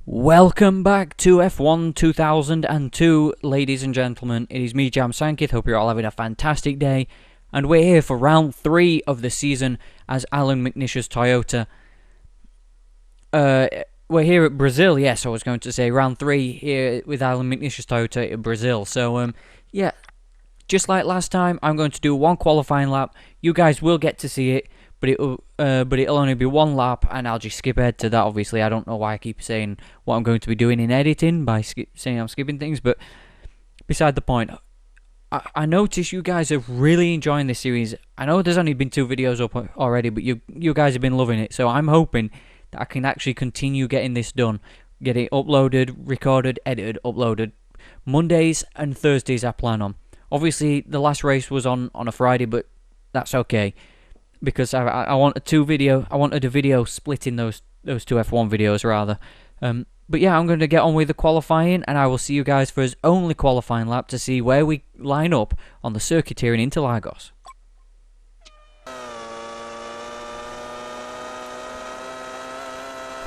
Welcome back to F1 2002, ladies and gentlemen. It is me, Jam Sankith. Hope you're all having a fantastic day. And we're here for round 3 of the season as Alan McNish's Toyota. We're here at Brazil, yes, I was going to say round 3 here with Alan McNish's Toyota in Brazil. So, yeah, just like last time, I'm going to do one qualifying lap. You guys will get to see it. But it'll only be one lap, and I'll just skip ahead to that. Obviously, I don't know why I keep saying what I'm going to be doing in editing by saying I'm skipping things, but beside the point. I notice you guys are really enjoying this series. I know there's only been 2 videos up already, but you guys have been loving it. So I'm hoping that I can actually continue getting this done, get it uploaded, recorded, edited, uploaded Mondays and Thursdays. I plan on. Obviously, the last race was on a Friday, but that's okay. Because I wanted a video splitting those 2 F1 videos rather. But yeah, I'm going to get on with the qualifying, and I will see you guys for his only qualifying lap to see where we line up on the circuit here in Interlagos.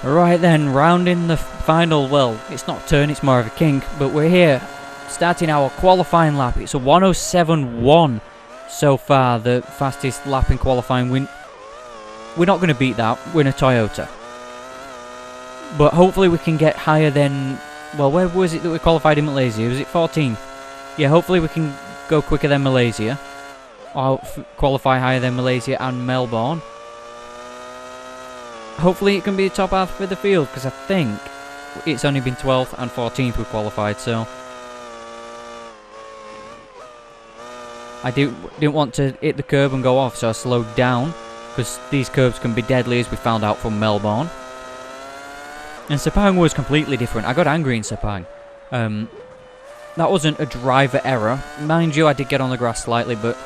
Alright then, rounding the final, well, it's not turn, it's more of a kink, but we're here, starting our qualifying lap. It's a 107.1. So far, the fastest lap in qualifying. We're not going to beat that. We're in a Toyota. But hopefully we can get higher than... Well, where was it that we qualified in Malaysia? Was it 14th? Yeah, hopefully we can go quicker than Malaysia. Or qualify higher than Malaysia and Melbourne. Hopefully it can be the top half of the field, because I think it's only been 12th and 14th we qualified, so... I didn't want to hit the curb and go off, so I slowed down, because these curbs can be deadly, as we found out from Melbourne. And Sepang was completely different. I got angry in Sepang. That wasn't a driver error. Mind you, I did get on the grass slightly, but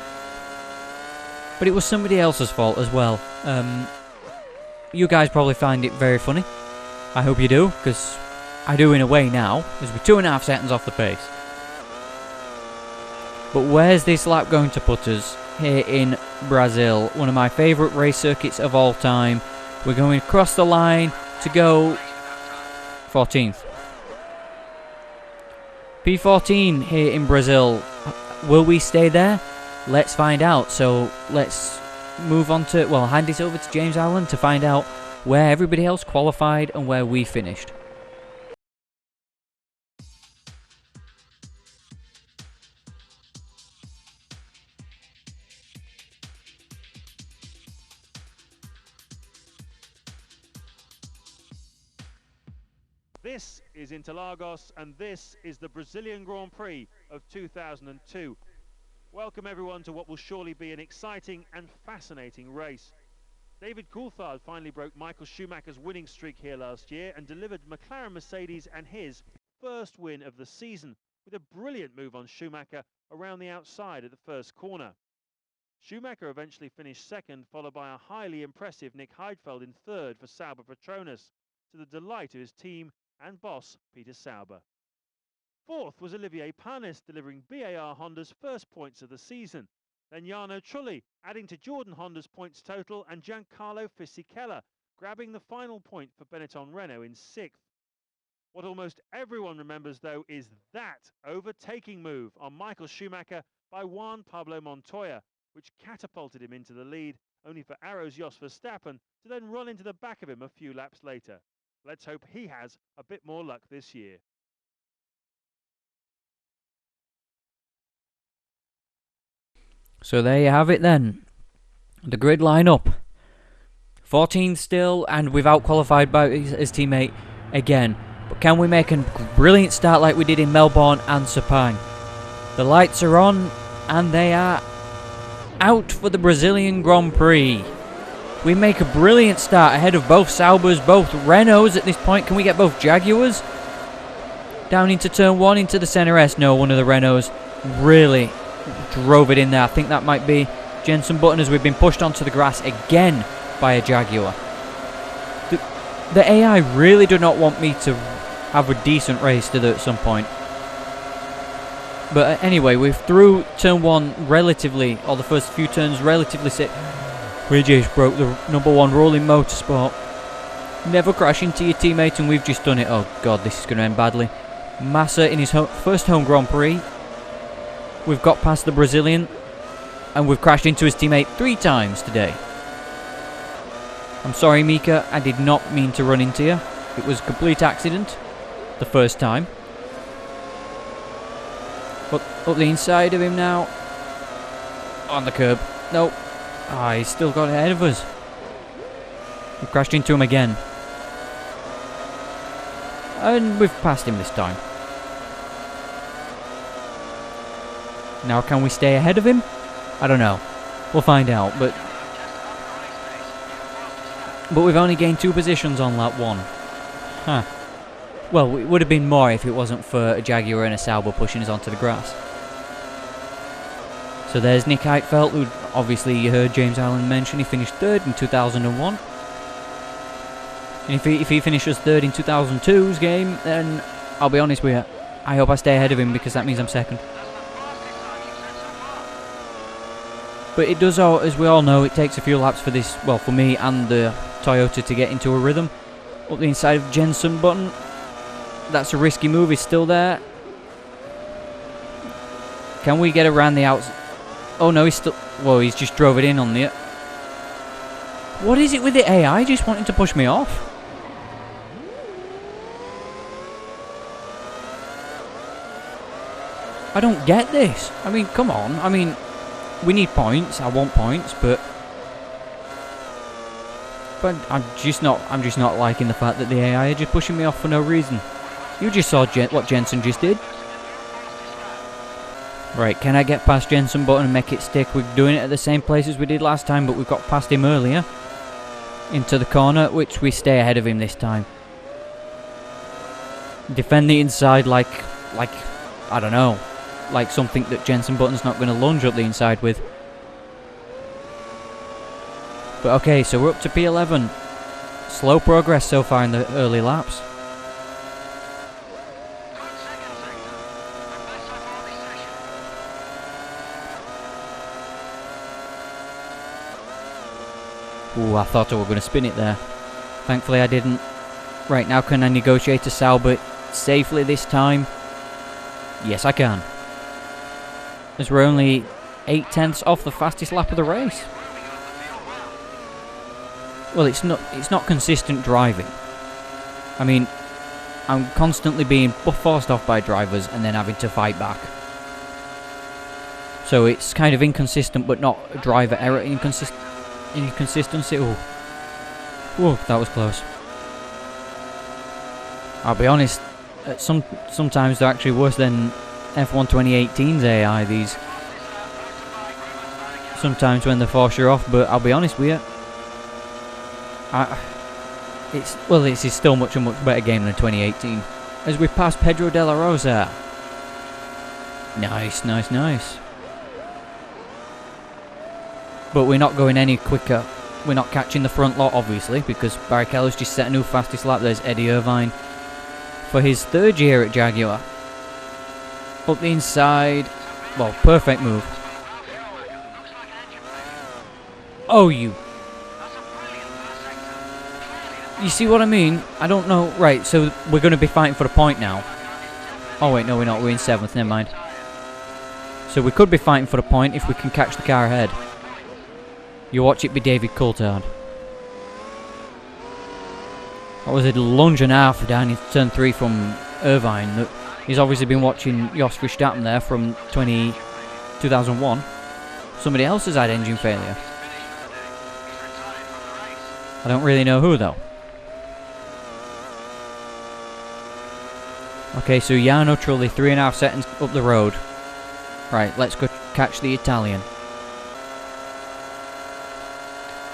it was somebody else's fault as well. You guys probably find it very funny. I hope you do, because I do in a way now, because we're 2.5 seconds off the pace. But where's this lap going to put us here in Brazil? One of my favourite race circuits of all time. We're going across the line to go 14th. P14 here in Brazil. Will we stay there? Let's find out. So let's move on to, well, hand it over to James Allen to find out where everybody else qualified and where we finished. This is Interlagos, and this is the Brazilian Grand Prix of 2002. Welcome everyone to what will surely be an exciting and fascinating race. David Coulthard finally broke Michael Schumacher's winning streak here last year and delivered McLaren Mercedes and his first win of the season with a brilliant move on Schumacher around the outside at the first corner. Schumacher eventually finished second, followed by a highly impressive Nick Heidfeld in third for Sauber Petronas, to the delight of his team and boss Peter Sauber. Fourth was Olivier Panis, delivering BAR Honda's first points of the season. Then Jarno Trulli adding to Jordan Honda's points total, and Giancarlo Fisichella grabbing the final point for Benetton Renault in 6th. What almost everyone remembers though is that overtaking move on Michael Schumacher by Juan Pablo Montoya, which catapulted him into the lead, only for Arrow's Jos Verstappen to then run into the back of him a few laps later. Let's hope he has a bit more luck this year. So there you have it then. The grid lineup. 14th still, and without qualified by his teammate again. But can we make a brilliant start like we did in Melbourne and Sepang? The lights are on, and they are out for the Brazilian Grand Prix. We make a brilliant start ahead of both Saubers, both Renaults at this point. Can we get both Jaguars? Down into turn 1, into the centre S. No, one of the Renaults really drove it in there. I think that might be Jenson Button, as we've been pushed onto the grass again by a Jaguar. The AI really do not want me to have a decent race at some point. But anyway, we're through turn 1 relatively, or the first few turns relatively safe. We just broke the #1 rule in motorsport. Never crash into your teammate, and we've just done it. Oh god, this is going to end badly. Massa in his first home Grand Prix. We've got past the Brazilian, and we've crashed into his teammate 3 times today. I'm sorry, Mika, I did not mean to run into you. It was a complete accident the first time. Up the inside of him now. On the curb. Nope. Ah, he's still got ahead of us. We've crashed into him again. And we've passed him this time. Now can we stay ahead of him? I don't know. We'll find out, but we've only gained 2 positions on lap 1. Huh. Well, it would have been more if it wasn't for a Jaguar and a Sauber pushing us onto the grass. So there's Nick Heidfeld, who obviously you heard James Allen mention. He finished 3rd in 2001. And if he finishes 3rd in 2002's game, then I'll be honest with you, I hope I stay ahead of him, because that means I'm 2nd. But it does, as we all know, it takes a few laps for this, well, for me and the Toyota to get into a rhythm. Up the inside of Jenson Button. That's a risky move, he's still there. Can we get around the outs? Oh no, he's still, well, he's just drove it in on the... What is it with the AI just wanting to push me off? I don't get this. I mean, come on. I mean, we need points. I want points, but I'm just not liking the fact that the AI are just pushing me off for no reason. You just saw what Jensen just did. Right, can I get past Jenson Button and make it stick? We're doing it at the same place as we did last time, but we've got past him earlier. Into the corner, which we stay ahead of him this time. Defend the inside like I don't know. Like something that Jenson Button's not going to lunge up the inside with. But okay, so we're up to P11. Slow progress so far in the early laps. Ooh, I thought I were going to spin it there. Thankfully I didn't. Right, now can I negotiate a Sauber safely this time? Yes, I can. As we're only 8/10 off the fastest lap of the race. Well, it's not consistent driving. I mean, I'm constantly being forced off by drivers and then having to fight back. So it's kind of inconsistent, but not driver error inconsistency. Ooh. Whoa, that was close. I'll be honest, sometimes they're actually worse than F1 2018's AI, these. Sometimes when they force you off, but I'll be honest with you, this is still a much better game than 2018. As we pass Pedro de la Rosa. Nice, nice, nice. But we're not going any quicker. We're not catching the front lot, obviously, because Barrichello's just set a new fastest lap. There's Eddie Irvine for his 3rd year at Jaguar. Up the inside. Well, perfect move. Oh, you see what I mean? I don't know. Right, so we're going to be fighting for a point now. Oh, wait, no, we're not. We're in 7th. Never mind. So we could be fighting for a point if we can catch the car ahead. You watch it be David Coulthard. That was a lunge and a half down in turn 3 from Irvine. He's obviously been watching Jos Verstappen there from 2001. Somebody else has had engine failure. I don't really know who though. Okay, so Jarno Trulli, 3.5 seconds up the road. Right, let's go catch the Italian.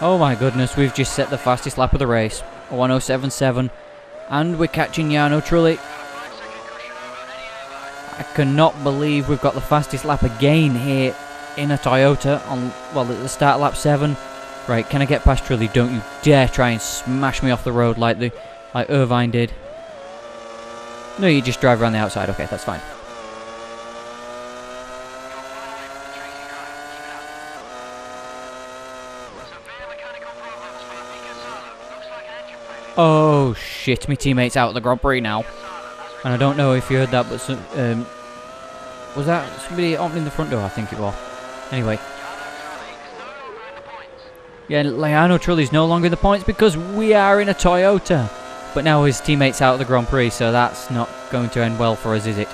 Oh my goodness, we've just set the fastest lap of the race. 1:07.7. And we're catching Jarno Trulli. I cannot believe we've got the fastest lap again here in a Toyota on, well, at the start of lap 7. Right, can I get past Trulli? Don't you dare try and smash me off the road like Irvine did. No, you just drive around the outside. Okay, that's fine. Oh shit, my teammate's out of the Grand Prix now. And I don't know if you heard that, but was that somebody opening the front door? I think it was. Anyway. Yeah, Leano Trulli's no longer in the points because we are in a Toyota. But now his teammate's out of the Grand Prix, so that's not going to end well for us, is it?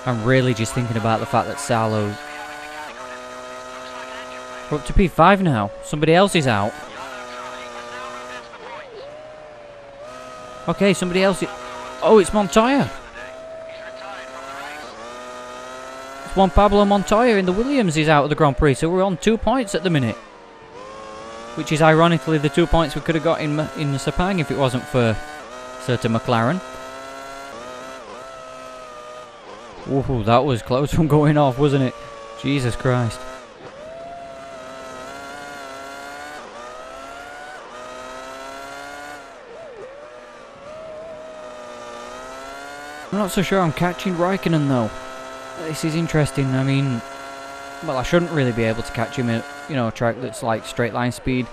I'm really just thinking about the fact that Salo's... We're up to P5 now. Somebody else is out. Okay, somebody else is... Oh, it's Montoya. It's Juan Pablo Montoya in the Williams is out of the Grand Prix, so we're on 2 points at the minute. Which is ironically the 2 points we could have got in Sepang if it wasn't for certain McLaren. Ooh, that was close from going off, wasn't it? Jesus Christ. I'm not so sure I'm catching Raikkonen though. This is interesting. I mean, well, I shouldn't really be able to catch him at, you know, a track that's like straight line speed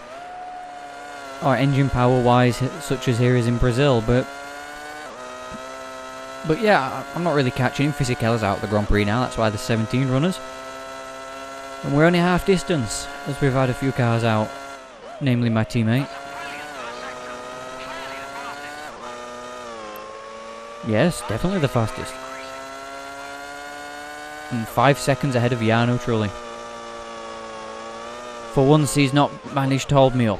or engine power wise, such as here is in Brazil, but yeah, I'm not really catching him. Fisichella's out of the Grand Prix now, that's why there's 17 runners. And we're only half distance, as we've had a few cars out, namely my teammate. Yes, definitely the fastest. And 5 seconds ahead of Jarno Trulli. For once he's not managed to hold me up.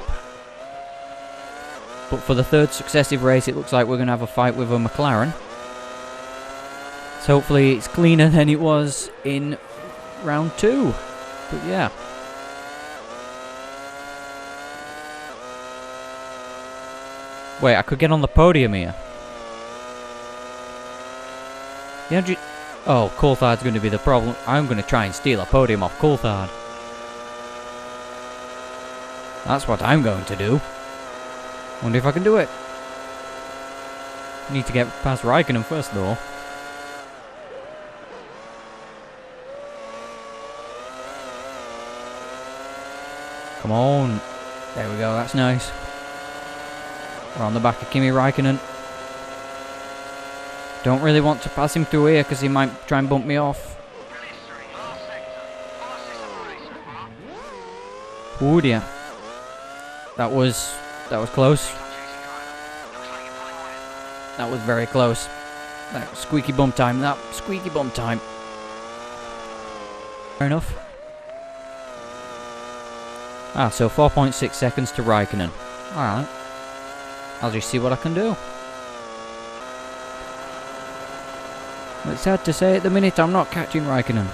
But for the third successive race it looks like we're going to have a fight with a McLaren. So hopefully it's cleaner than it was in round 2. But yeah. Wait, I could get on the podium here. Yeah, oh, Coulthard's going to be the problem. I'm going to try and steal a podium off Coulthard. That's what I'm going to do. Wonder if I can do it. Need to get past Raikkonen first though. Come on. There we go, that's nice. We're on the back of Kimi Raikkonen. Don't really want to pass him through here because he might try and bump me off. Oh dear. That was close. That was very close. That squeaky bump time. That squeaky bump time. Fair enough. Ah, so 4.6 seconds to Raikkonen. Alright. I'll just see what I can do. It's hard to say at the minute I'm not catching Raikkonen.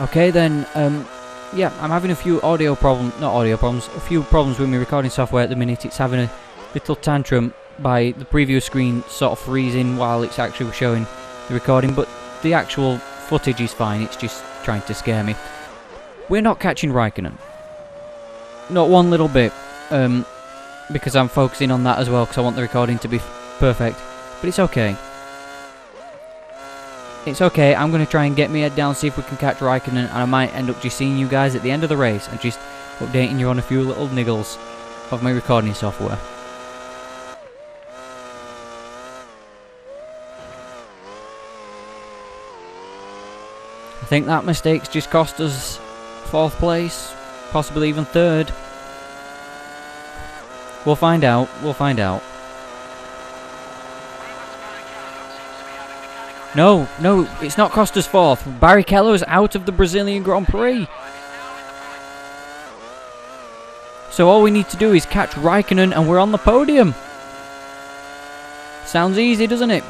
Okay then, yeah, I'm having a few a few problems with my recording software at the minute. It's having a little tantrum by the preview screen sort of freezing while it's actually showing the recording, but the actual footage is fine, it's just trying to scare me. We're not catching Raikkonen. Not one little bit. Because I'm focusing on that as well, because I want the recording to be perfect. But it's okay. It's okay, I'm going to try and get my head down, see if we can catch Raikkonen, and I might end up just seeing you guys at the end of the race, and just updating you on a few little niggles of my recording software. I think that mistake's just cost us 4th place, possibly even 3rd. We'll find out. We'll find out. No, it's not cost us 4th. Barrichello's out of the Brazilian Grand Prix. So all we need to do is catch Raikkonen and we're on the podium. Sounds easy, doesn't it?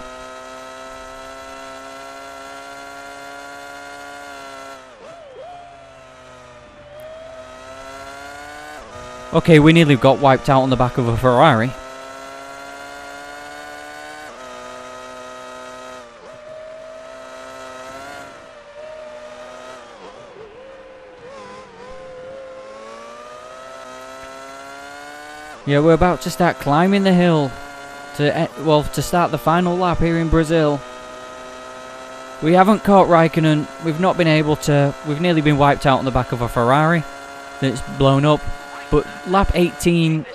Okay, we nearly got wiped out on the back of a Ferrari. Yeah, we're about to start climbing the hill. to start the final lap here in Brazil. We haven't caught Raikkonen. We've not been able to. We've nearly been wiped out on the back of a Ferrari that's blown up. But lap 18,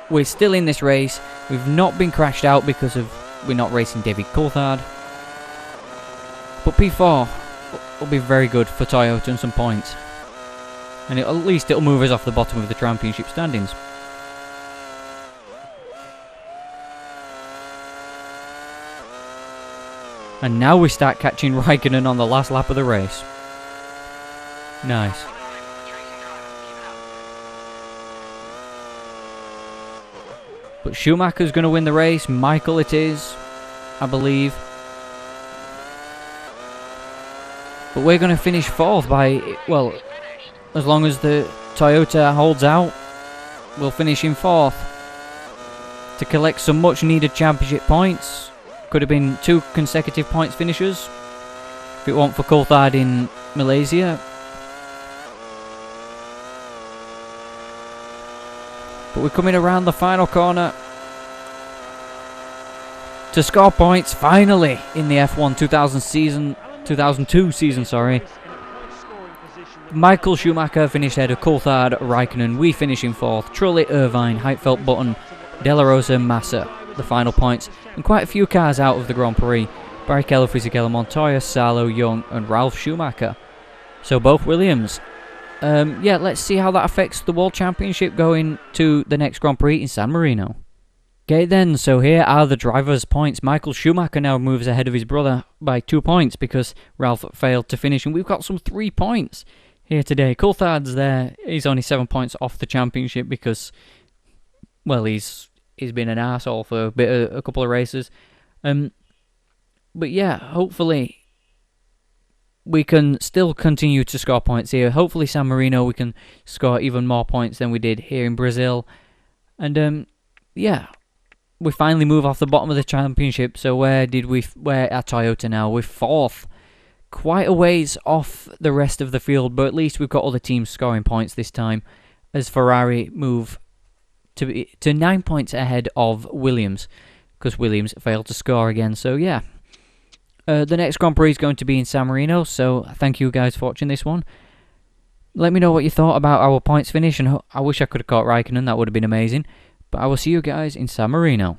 we're still in this race. We've not been crashed out because of we're not racing David Coulthard. But P4 will be very good for Toyota and some points. And at least it'll move us off the bottom of the championship standings. And now we start catching Raikkonen on the last lap of the race. Nice. But Schumacher's going to win the race. Michael it is, I believe. But we're going to finish 4th by, well, as long as the Toyota holds out, we'll finish in 4th. To collect some much needed championship points. Could have been 2 consecutive points finishers if it weren't for Coulthard in Malaysia. But we're coming around the final corner to score points finally in the F1 2002 season, sorry. Michael Schumacher finished ahead of Coulthard, Raikkonen. We finish in 4th. Trulli, Irvine, Heidfeld, Button, De La Rosa, Massa. The final points, and quite a few cars out of the Grand Prix. Barrichello, Fisichella, Montoya, Salo, Young and Ralph Schumacher. So both Williams. Yeah, let's see how that affects the World Championship going to the next Grand Prix in San Marino. Okay then, so here are the drivers' points. Michael Schumacher now moves ahead of his brother by 2 points because Ralph failed to finish, and we've got some 3 points here today. Coulthard's there, he's only 7 points off the championship because, well, he's been an arsehole for a couple of races. But yeah, hopefully we can still continue to score points here. Hopefully San Marino we can score even more points than we did here in Brazil. And yeah, we finally move off the bottom of the championship. So where are Toyota now? We're 4th. Quite a ways off the rest of the field, but at least we've got other teams scoring points this time as Ferrari move to 9 points ahead of Williams, because Williams failed to score again. So yeah, the next Grand Prix is going to be in San Marino, so thank you guys for watching this one. Let me know what you thought about our points finish, and I wish I could have caught Raikkonen, that would have been amazing. But I will see you guys in San Marino.